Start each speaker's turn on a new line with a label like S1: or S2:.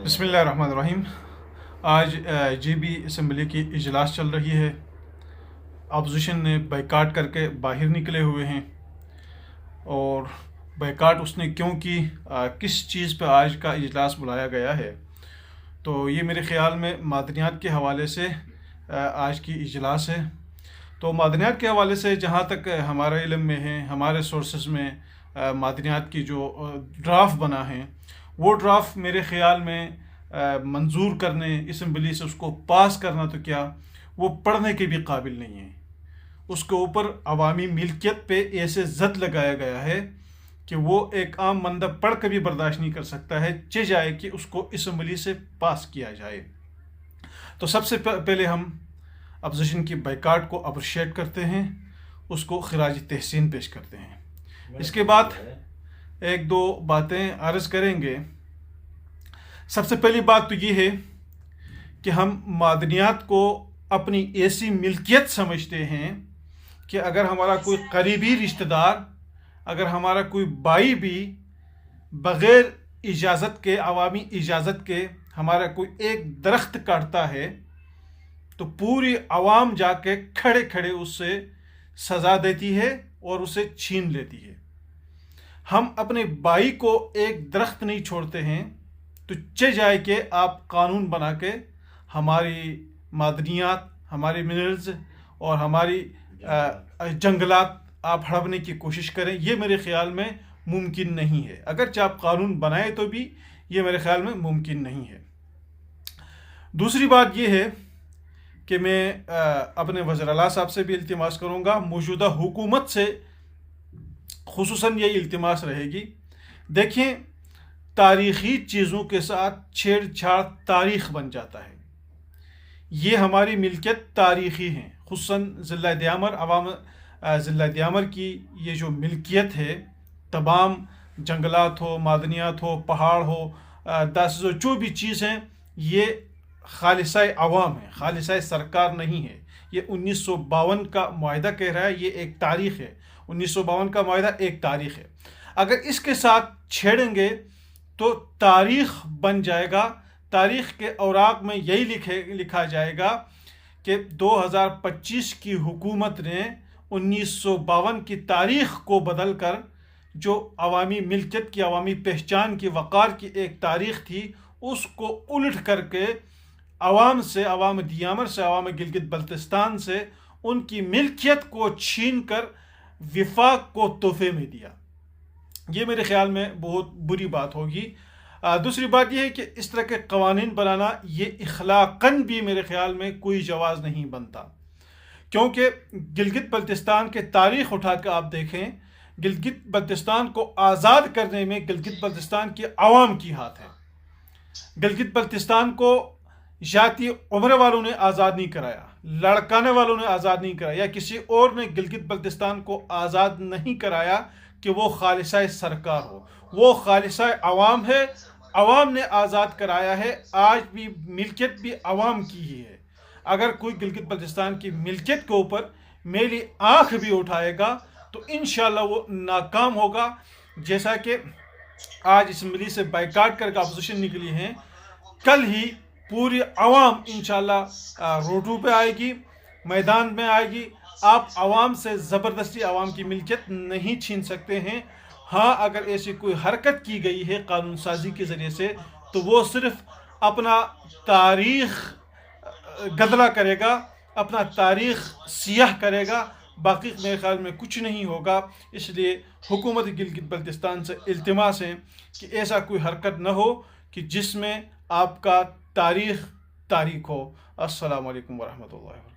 S1: بسم اللہ الرحمن الرحیم۔ آج جے بی اسمبلی کی اجلاس چل رہی ہے۔ اپوزیشن نے بائیکاٹ کر کے باہر نکلے ہوئے ہیں، اور بائیکاٹ اس نے کیوں کی، کس چیز پہ آج کا اجلاس بلایا گیا ہے، تو یہ میرے خیال میں معدنیات کے حوالے سے آج کی اجلاس ہے۔ تو معدنیات کے حوالے سے جہاں تک ہمارے علم میں ہے، ہمارے سورسز میں معدنیات کی جو ڈرافٹ بنا ہے، وہ ڈرافٹ میرے خیال میں منظور کرنے، اسمبلی سے اس کو پاس کرنا تو کیا، وہ پڑھنے کے بھی قابل نہیں ہے۔ اس کے اوپر عوامی ملکیت پہ ایسے زد لگایا گیا ہے کہ وہ ایک عام بندہ پڑھ کے بھی برداشت نہیں کر سکتا ہے، جائے کہ اس کو اسمبلی سے پاس کیا جائے۔ تو سب سے پہلے ہم اپوزیشن کی بائیکاٹ کو اپریشیٹ کرتے ہیں، اس کو خراج تحسین پیش کرتے ہیں۔ اس کے بعد ایک دو باتیں عرض کریں گے۔ سب سے پہلی بات تو یہ ہے کہ ہم معدنیات کو اپنی ایسی ملکیت سمجھتے ہیں کہ اگر ہمارا کوئی قریبی رشتہ دار، اگر ہمارا کوئی بھائی بھی بغیر اجازت کے، عوامی اجازت کے ہمارا کوئی ایک درخت کاٹتا ہے، تو پوری عوام جا کے کھڑے کھڑے اس سے سزا دیتی ہے اور اسے چھین لیتی ہے۔ ہم اپنے بھائی کو ایک درخت نہیں چھوڑتے ہیں، تو جائے کہ آپ قانون بنا کے ہماری معدنیات، ہماری منرلز اور ہماری جنگلات آپ ہڑپنے کی کوشش کریں۔ یہ میرے خیال میں ممکن نہیں ہے۔ اگرچہ آپ قانون بنائے تو بھی یہ میرے خیال میں ممکن نہیں ہے۔ دوسری بات یہ ہے کہ میں اپنے وزیر اعلیٰ صاحب سے بھی التماس کروں گا، موجودہ حکومت سے خصوصاً یہ التماس رہے گی، دیکھیں تاریخی چیزوں کے ساتھ چھیڑ چھاڑ تاریخ بن جاتا ہے۔ یہ ہماری ملکیت تاریخی ہیں، خصوصاً ضلع دیامر، ضلع دیامر کی یہ جو ملکیت ہے، تمام جنگلات ہو، معدنیات ہو، پہاڑ ہو، جو بھی چیز ہیں، یہ خالصہ عوام ہے، خالصہ سرکار نہیں ہے۔ یہ 1952 کا معاہدہ کہہ رہا ہے، یہ ایک تاریخ ہے۔ 1952 کا معاہدہ ایک تاریخ ہے۔ اگر اس کے ساتھ چھیڑیں گے تو تاریخ بن جائے گا۔ تاریخ کے اوراق میں یہی لکھا جائے گا کہ 2025 کی حکومت نے 1952 کی تاریخ کو بدل کر جو عوامی ملکیت کی، عوامی پہچان کی، وقار کی ایک تاریخ تھی، اس کو الٹ کر کے عوام سے، عوام دیامر سے، عوام گلگت بلتستان سے ان کی ملکیت کو چھین کر وفاق کو تحفے میں دیا۔ یہ میرے خیال میں بہت بری بات ہوگی۔ دوسری بات یہ ہے کہ اس طرح کے قوانین بنانا یہ اخلاقاً بھی میرے خیال میں کوئی جواز نہیں بنتا، کیونکہ گلگت بلتستان کے تاریخ اٹھا کے آپ دیکھیں، گلگت بلتستان کو آزاد کرنے میں گلگت بلتستان کی عوام کی ہاتھ ہے۔ گلگت بلتستان کو ذاتی عمرے والوں نے آزاد نہیں کرایا، لڑکانے والوں نے آزاد نہیں کرایا، یا کسی اور نے گلگت بلتستان کو آزاد نہیں کرایا کہ وہ خالصہ سرکار ہو۔ وہ خالصہ عوام ہے، عوام نے آزاد کرایا ہے۔ آج بھی ملکیت بھی عوام کی ہی ہے۔ اگر کوئی گلگت بلتستان کی ملکیت کے اوپر میلی آنکھ بھی اٹھائے گا تو انشاءاللہ وہ ناکام ہوگا۔ جیسا کہ آج اسمبلی سے بائیکاٹ کر کے اپوزیشن نکلی ہیں، کل ہی پوری عوام انشاءاللہ روڈوں پہ آئے گی، میدان میں آئے گی۔ آپ عوام سے زبردستی عوام کی ملکیت نہیں چھین سکتے ہیں۔ ہاں، اگر ایسی کوئی حرکت کی گئی ہے قانون سازی کے ذریعے سے، تو وہ صرف اپنا تاریخ گدلا کرے گا، اپنا تاریخ سیاہ کرے گا، باقی میرے خیال میں کچھ نہیں ہوگا۔ اس لیے حکومت گلگت بلتستان سے التماس ہے کہ ایسا کوئی حرکت نہ ہو کہ جس میں آپ کا تاریخ تاریخ ہو۔ السلام علیکم ورحمۃ اللہ وبرکاتہ۔